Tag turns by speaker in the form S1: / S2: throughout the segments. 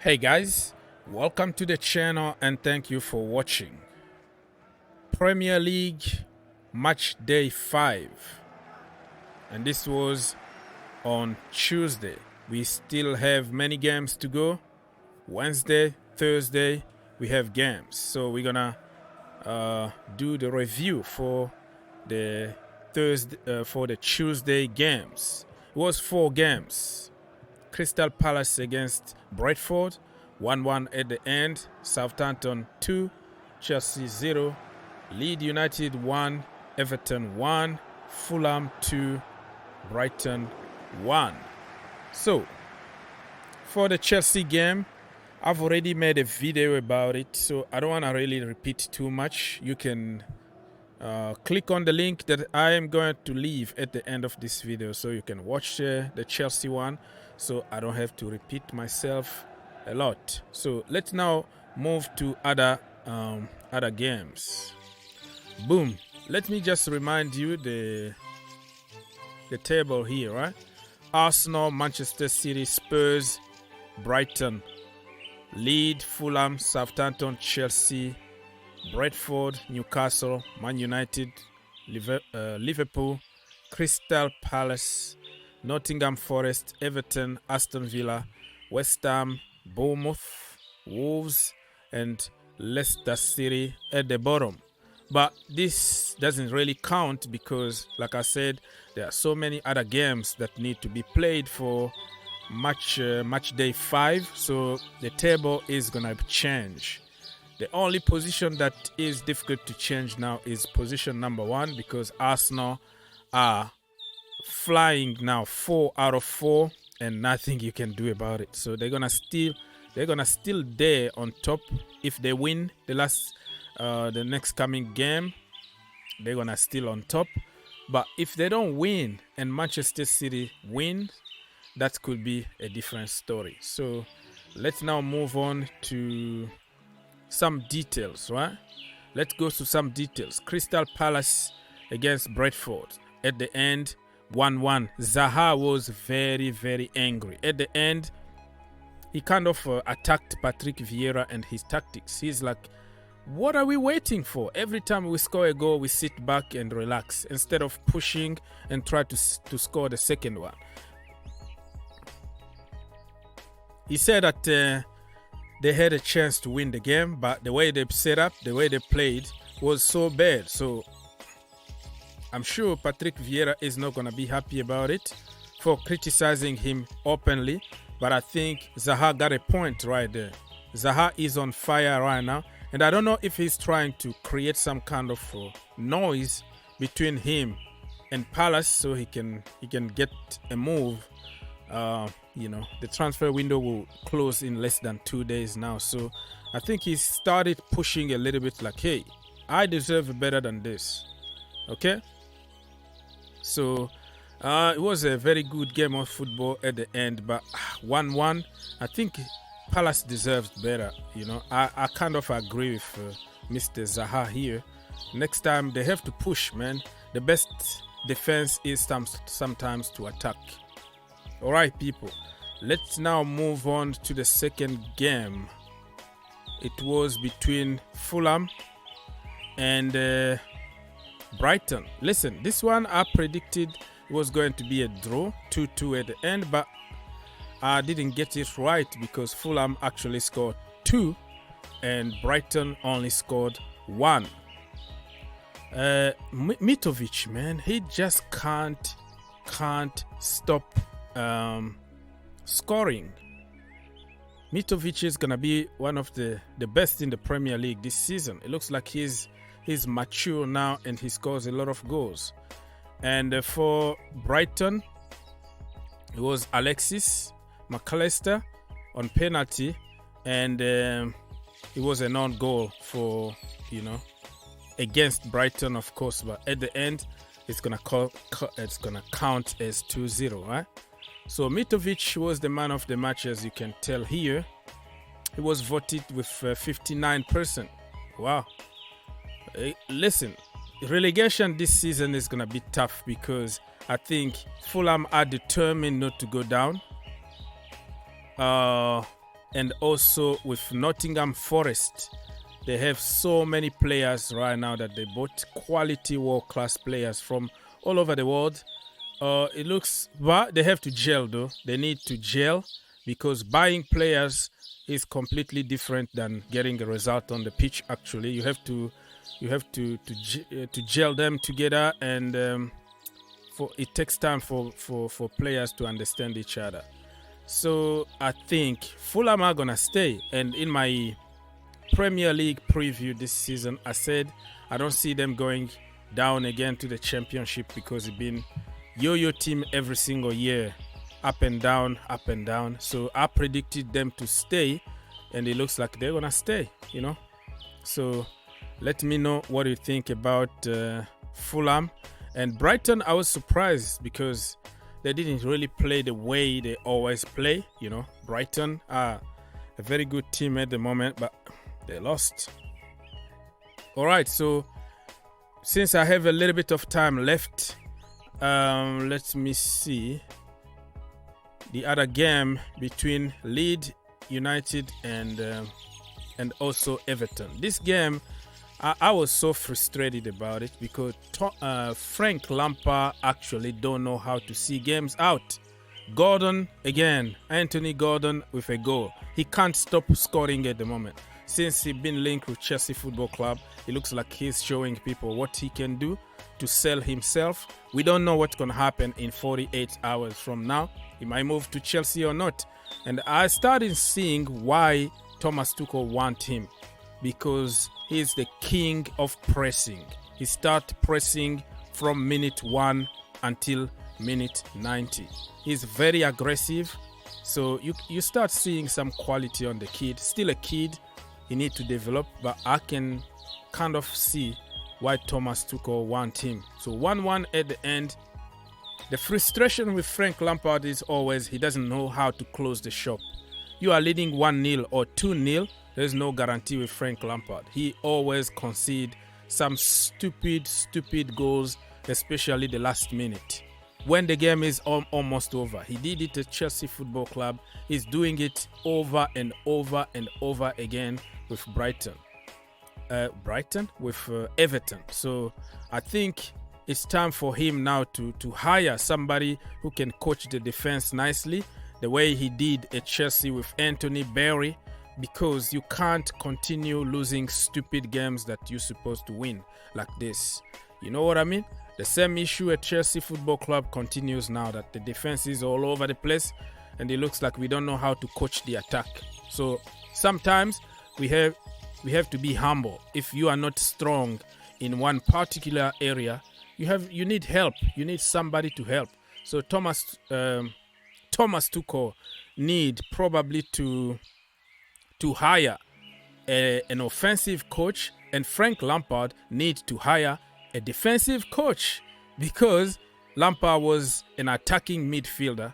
S1: Hey guys, welcome to the channel and thank you for watching. Premier League match day 5, and this was on Tuesday. We still have many games to go. Wednesday, Thursday, we have games. So we're gonna do the review for the Tuesday games. It was 4 games. Crystal Palace against Brentford, 1-1 at the end. Southampton 2, Chelsea 0. Leeds United 1, Everton 1, Fulham 2, Brighton 1. So, for the Chelsea game, I've already made a video about it, so I don't want to really repeat too much. You can click on the link that I am going to leave at the end of this video so you can watch the Chelsea one, so I don't have to repeat myself a lot. So let's now move to other games. Boom. Let me just remind you the table here, right? Arsenal, Manchester City, Spurs, Brighton, Leeds, Fulham, Southampton, Chelsea, Brentford, Newcastle, Man United, Liverpool, Crystal Palace, Nottingham Forest, Everton, Aston Villa, West Ham, Bournemouth, Wolves, and Leicester City at the bottom. But this doesn't really count because, like I said, there are so many other games that need to be played for match day 5. So the table is gonna change. The only position that is difficult to change now is position number 1 because Arsenal are flying now 4 out of 4 and nothing you can do about it. So they're gonna still there on top. If they win the next coming game, they're gonna still on top. But if they don't win and Manchester City win, that could be a different story. So let's now move on to some details, right? Let's go to some details. Crystal Palace against Brentford. At the end, 1-1. Zaha was very, very angry. At the end, he kind of attacked Patrick Vieira and his tactics. He's like, what are we waiting for? Every time we score a goal, we sit back and relax instead of pushing and try to score the second one. He said that they had a chance to win the game, but the way they set up, the way they played was so bad. So I'm sure Patrick Vieira is not going to be happy about it for criticizing him openly. But I think Zaha got a point right there. Zaha is on fire right now. And I don't know if he's trying to create some kind of noise between him and Palace so he can get a move. The transfer window will close in less than 2 days now. So I think he started pushing a little bit like, hey, I deserve better than this. Okay? So it was a very good game of football at the end, but 1-1, I think Palace deserves better. I kind of agree with Mr. Zaha here. Next time they have to push, man. The best defense is sometimes to attack. All right, people. Let's now move on to the second game. It was between Fulham and Brighton. Listen, this one I predicted it was going to be a draw, 2-2 at the end, but I didn't get it right because Fulham actually scored 2 and Brighton only scored 1. Mitrovic, man, he just can't stop scoring. Mitrovic is gonna be one of the best in the Premier League this season. It looks like he's mature now and he scores a lot of goals. And for Brighton, it was Alexis McAllister on penalty, and it was a non-goal for against Brighton, of course. But at the end, it's gonna count as 2-0, right? So Mitrovic was the man of the match, as you can tell here. He was voted with 59%. Wow. Listen, relegation this season is gonna be tough because I think Fulham are determined not to go down. and also with Nottingham Forest. They have so many players right now that they bought quality world-class players from all over the world. It looks, but they have to gel though. They need to gel because buying players is completely different than getting a result on the pitch. Actually, you have to gel them together, and it takes time for players to understand each other. So I think Fulham are gonna stay, and in my Premier League preview this season, I said I don't see them going down again to the Championship because it's been yo-yo team every single year, up and down, up and down. So I predicted them to stay, and it looks like they're gonna stay, you know. So let me know what you think about Fulham. And Brighton, I was surprised because they didn't really play the way they always play, you know. Brighton are a very good team at the moment, but they lost. All right, so since I have a little bit of time left, let me see the other game between Leeds United and also Everton. This game, I was so frustrated about it because Frank Lampard actually don't know how to see games out. Gordon again, Anthony Gordon with a goal. He can't stop scoring at the moment. Since he's been linked with Chelsea Football Club, it looks like he's showing people what he can do to sell himself. We don't know what's going to happen in 48 hours from now. He might move to Chelsea or not. And I started seeing why Thomas Tuchel wants him, because he's the king of pressing. He starts pressing from minute 1 until minute 90. He's very aggressive. So you start seeing some quality on the kid. Still a kid. He needs to develop, but I can kind of see why Thomas Tuchel wants him. So 1-1 at the end. The frustration with Frank Lampard is always he doesn't know how to close the shop. You are leading 1-0 or 2-0. There's no guarantee with Frank Lampard. He always concedes some stupid goals, especially the last minute, when the game is almost over. He did it at Chelsea Football Club. He's doing it over and over and over again with Everton. So I think it's time for him now to hire somebody who can coach the defense nicely, the way he did at Chelsea with Anthony Barry, because you can't continue losing stupid games that you're supposed to win like this. You know what I mean? The same issue at Chelsea Football Club continues now, that the defense is all over the place and it looks like we don't know how to coach the attack. So sometimes we have to be humble. If you are not strong in one particular area, you need help. You need somebody to help. So Thomas Tuchel need probably to hire an offensive coach, and Frank Lampard need to hire a defensive coach, because Lampard was an attacking midfielder.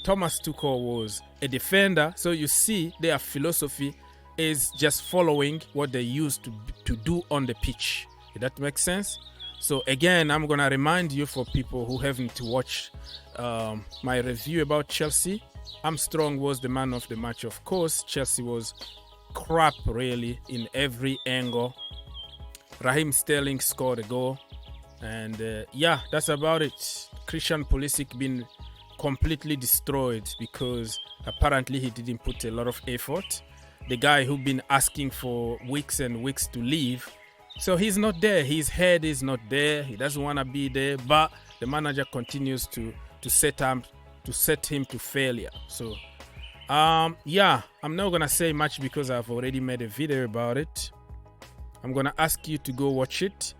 S1: Thomas Tuchel was a defender. So you see their philosophy is just following what they used to do on the pitch. If that makes sense? So again, I'm going to remind you, for people who haven't watched my review about Chelsea, Armstrong was the man of the match, of course. Chelsea was crap really in every angle. Raheem Sterling scored a goal. And yeah, that's about it. Christian Pulisic been completely destroyed because apparently he didn't put a lot of effort. The guy who been asking for weeks and weeks to leave. So he's not there. His head is not there. He doesn't want to be there. But the manager continues to set him to failure. So yeah, I'm not gonna say much because I've already made a video about it. I'm gonna ask you to go watch it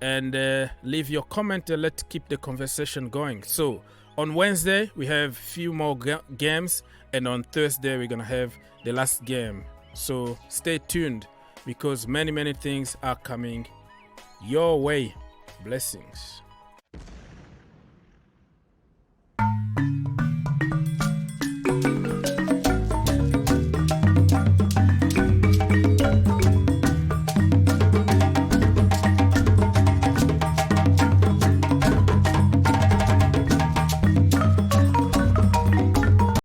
S1: and leave your comment and let's keep the conversation going. So on Wednesday we have few more games, and on Thursday we're gonna have the last game. So stay tuned because many things are coming your way. Blessings.